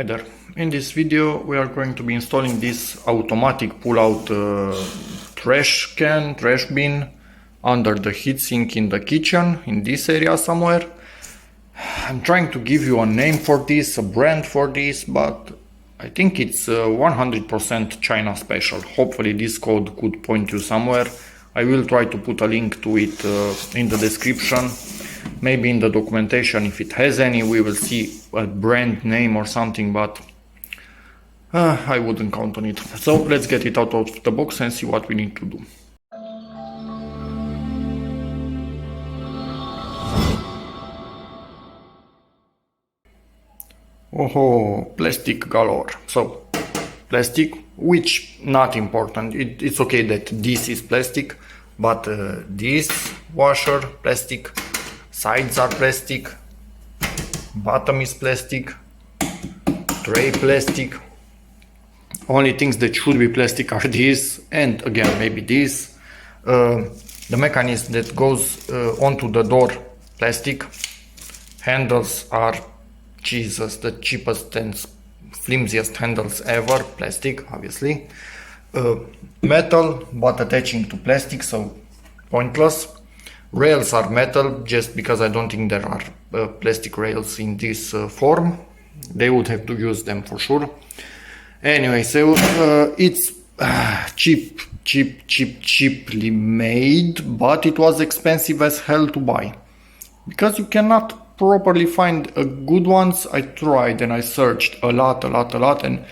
Hi there. In this video we are going to be installing this automatic pull-out trash bin under the heatsink in the kitchen, in this area somewhere. I'm trying to give you a name for this, a brand for this, but I think it's 100% China special. Hopefully this code could point you somewhere. I will try to put a link to it in the description. Maybe in the documentation, if it has any, we will see a brand name or something, but I wouldn't count on it. So let's get it out of the box and see what we need to do. Oh, plastic galore. So plastic, which not important. It's okay that this is plastic, but this washer plastic, sides are plastic, bottom is plastic, tray plastic. Only things that should be plastic are these, and again maybe this. The mechanism that goes onto the door, plastic. Handles are, Jesus, the cheapest and flimsiest handles ever, plastic, obviously. Metal, but attaching to plastic, so pointless. Rails are metal, just because I don't think there are plastic rails in this form. They would have to use them for sure. Anyway, so it's cheaply made, but it was expensive as hell to buy. Because you cannot properly find good ones. I tried and I searched a lot, and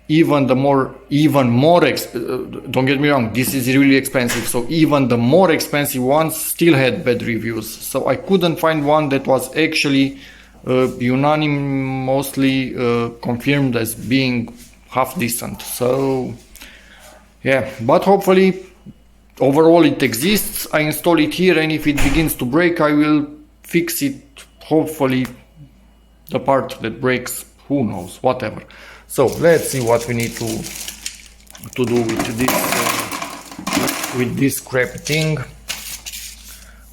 even more don't get me wrong, this is really expensive, so even the more expensive ones still had bad reviews, so I couldn't find one that was actually unanimously confirmed as being half decent. So yeah, but hopefully overall it exists. I install it here, and if it begins to break I will fix it. Hopefully the part that breaks, who knows, whatever. So let's see what we need to do with this crap thing.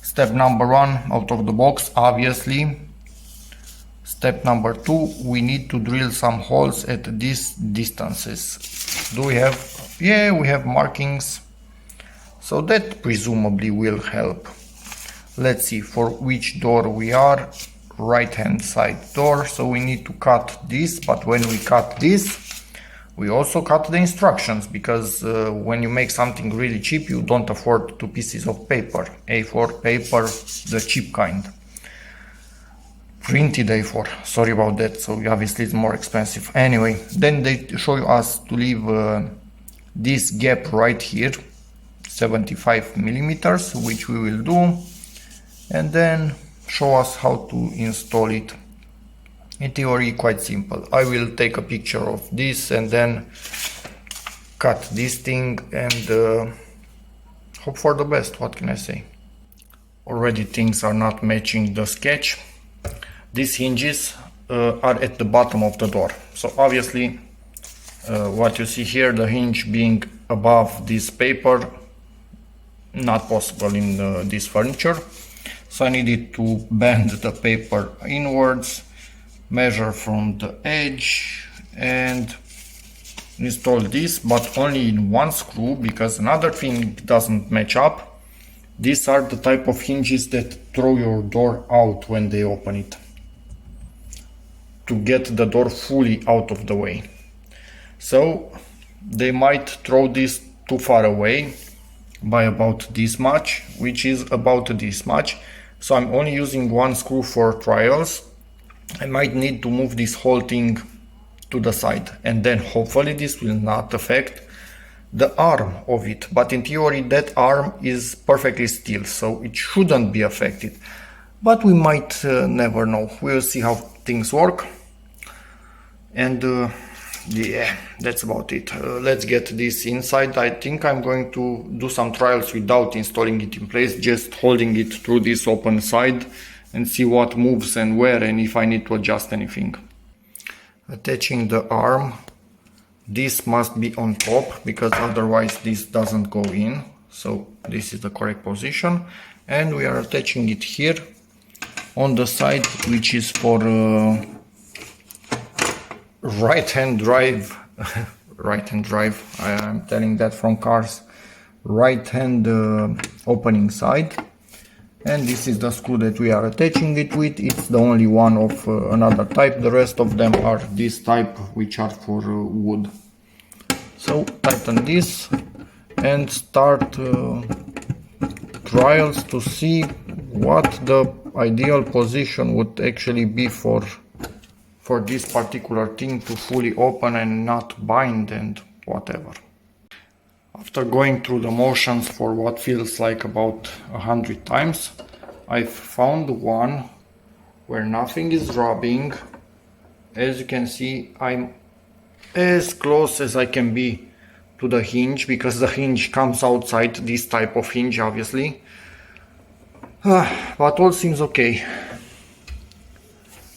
Step number 1, out of the box, obviously. Step number 2, we need to drill some holes at these distances. Do we have? Yeah, we have markings, so that presumably will help. Let's see for which door we are. Right hand side door, so we need to cut this, but when we cut this we also cut the instructions, because when you make something really cheap you don't afford 2 pieces of paper, A4 paper, the cheap kind, printed A4, sorry about that, so obviously it's more expensive. Anyway, then they show us to leave this gap right here, 75 millimeters, which we will do, and then show us how to install it. In theory, quite simple. I will take a picture of this and then cut this thing and hope for the best. What can I say? Already things are not matching the sketch. These hinges are at the bottom of the door, so obviously what you see here, the hinge being above this paper, not possible in this furniture. So I needed to bend the paper inwards, measure from the edge and install this, but only in one screw, because another thing doesn't match up. These are the type of hinges that throw your door out when they open it, to get the door fully out of the way. So they might throw this too far away by about this much, which is about this much. So I'm only using one screw for trials. I might need to move this whole thing to the side, and then hopefully this will not affect the arm of it. But in theory that arm is perfectly still, so it shouldn't be affected. But we might never know. We'll see how things work. And yeah, that's about it. Let's get this inside. I think I'm going to do some trials without installing it in place, just holding it through this open side and see what moves and where, and if I need to adjust anything. Attaching the arm, this must be on top, because otherwise this doesn't go in. So this is the correct position, and we are attaching it here on the side, which is for right-hand drive, right-hand drive, I'm telling that from cars, right-hand opening side. And this is the screw that we are attaching it with. It's the only one of another type. The rest of them are this type, which are for wood. So tighten this and start trials to see what the ideal position would actually be for this particular thing to fully open and not bind and whatever. After going through the motions for what feels like about 100 times, I've found one where nothing is rubbing. As you can see, I'm as close as I can be to the hinge, because the hinge comes outside this type of hinge, obviously. But all seems okay.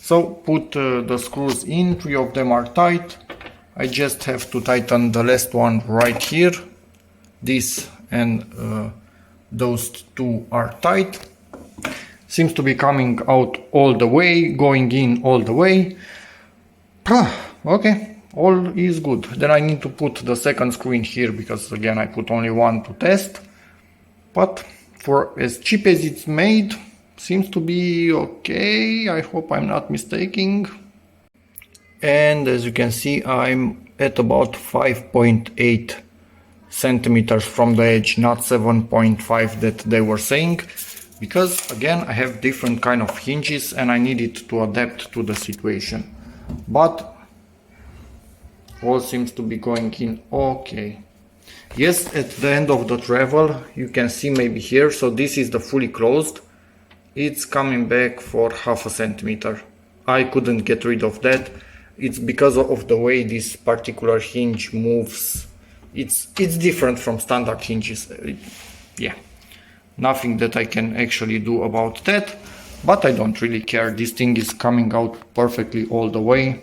So put the screws in, 3 of them are tight. I just have to tighten the last one right here. This and those 2 are tight. Seems to be coming out all the way, going in all the way. Okay, all is good. Then I need to put the second screw in here, because again I put only one to test. But for as cheap as it's made, seems to be okay. I hope I'm not mistaken. And as you can see, I'm at about 5.8 centimeters from the edge, not 7.5 that they were saying, because again I have different kind of hinges and I needed to adapt to the situation. But all seems to be going in okay. Yes, at the end of the travel you can see maybe here, so this is the fully closed, it's coming back for 0.5 centimeter. I couldn't get rid of that. It's because of the way this particular hinge moves. It's different from standard hinges. Yeah, nothing that I can actually do about that, but I don't really care. This thing is coming out perfectly all the way.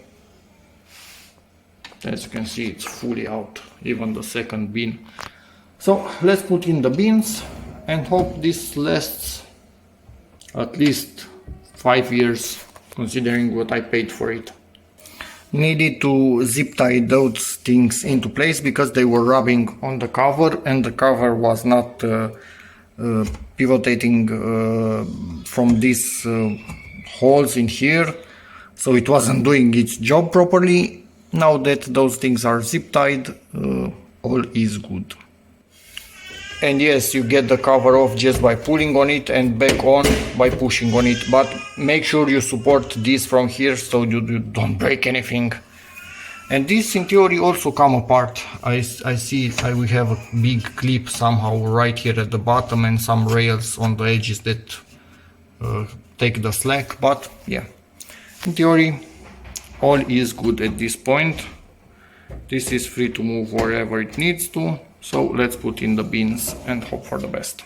As you can see, it's fully out, even the second bean. So let's put in the beans and hope this lasts at least 5 years, considering what I paid for it. Needed to zip tie those things into place because they were rubbing on the cover and the cover was not pivotating from these holes in here, so it wasn't doing its job properly. Now that those things are zip tied, all is good. And yes, you get the cover off just by pulling on it and back on by pushing on it, but make sure you support this from here so you don't break anything. And this in theory also come apart. I see we have a big clip somehow right here at the bottom and some rails on the edges that take the slack, but yeah, in theory all is good at this point. This is free to move wherever it needs to. So let's put in the beans and hope for the best.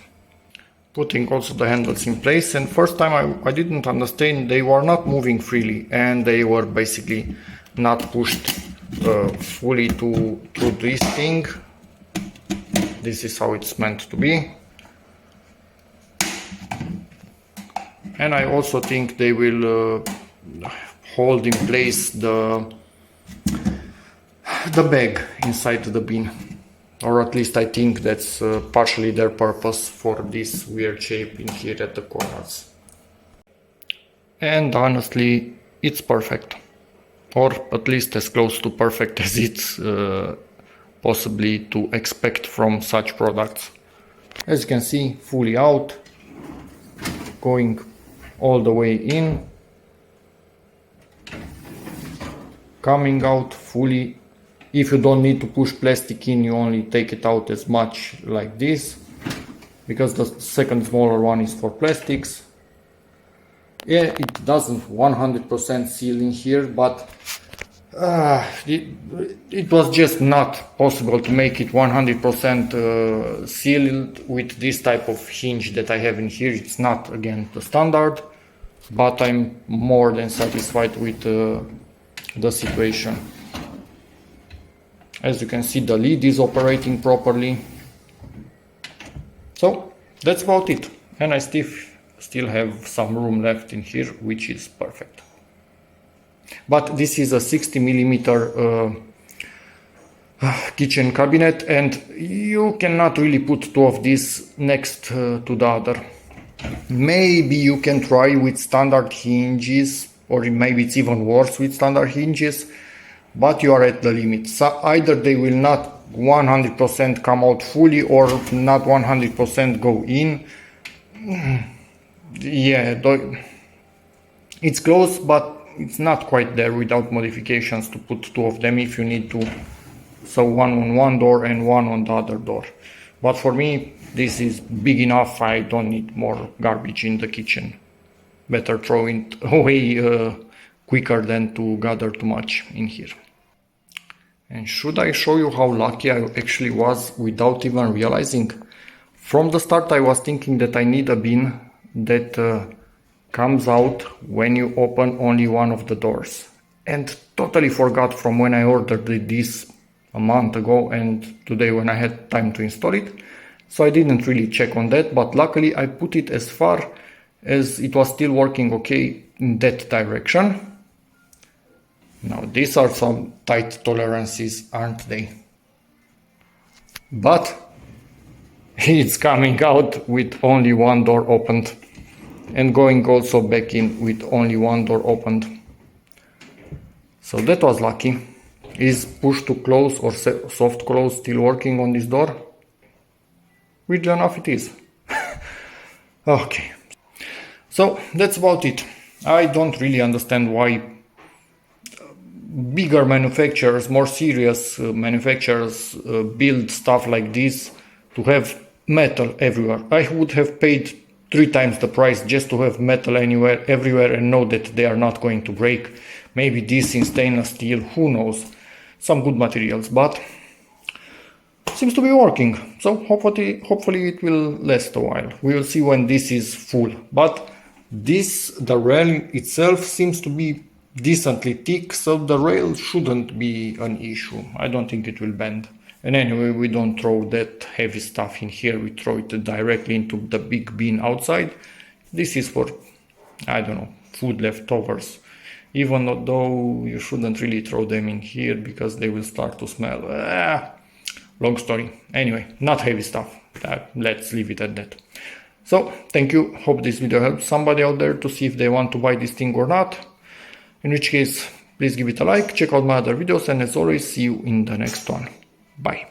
Putting also the handles in place, and first time I didn't understand, they were not moving freely and they were basically not pushed fully to this thing. This is how it's meant to be. And I also think they will hold in place the bag inside the bin. Or at least I think that's partially their purpose for this weird shape in here at the corners. And honestly, it's perfect. Or at least as close to perfect as it's possibly to expect from such products. As you can see, fully out, going all the way in, coming out fully. If you don't need to push plastic in, you only take it out as much like this, because the second smaller one is for plastics. Yeah, it doesn't 100% seal in here, but it was just not possible to make it 100% sealed with this type of hinge that I have in here. It's not, again, the standard, but I'm more than satisfied with the situation. As you can see, the lid is operating properly. So that's about it. And I still have some room left in here, which is perfect. But this is a 60 millimeter kitchen cabinet, and you cannot really put two of these next to the other. Maybe you can try with standard hinges, or maybe it's even worse with standard hinges, but you are at the limit. So either they will not 100% come out fully or not 100% go in. Yeah, it's close, but it's not quite there without modifications to put two of them if you need to. So one on one door and one on the other door. But for me, this is big enough. I don't need more garbage in the kitchen. Better throw it away quicker than to gather too much in here. And should I show you how lucky I actually was without even realizing? From the start I was thinking that I need a bin that comes out when you open only one of the doors. And totally forgot from when I ordered this a month ago and today when I had time to install it. So I didn't really check on that, but luckily I put it as far as it was still working okay in that direction. Now these are some tight tolerances, aren't they? But it's coming out with only one door opened and going also back in with only one door opened. So that was lucky. Is push to close or soft close still working on this door? Weirdly enough it is. Okay. So that's about it. I don't really understand why bigger manufacturers, more serious manufacturers build stuff like this to have metal everywhere. I would have paid 3 times the price just to have metal everywhere and know that they are not going to break. Maybe this in stainless steel, who knows? Some good materials, but seems to be working. So hopefully it will last a while. We will see when this is full. But the rail itself seems to be decently thick, so the rail shouldn't be an issue. I don't think it will bend. And anyway, we don't throw that heavy stuff in here. We throw it directly into the big bin outside. This is for, I don't know, food leftovers. Even though you shouldn't really throw them in here because they will start to smell. Long story. Anyway, not heavy stuff. Let's leave it at that. So, thank you. Hope this video helps somebody out there to see if they want to buy this thing or not. In which case, please give it a like, check out my other videos, and as always, see you in the next one. Bye.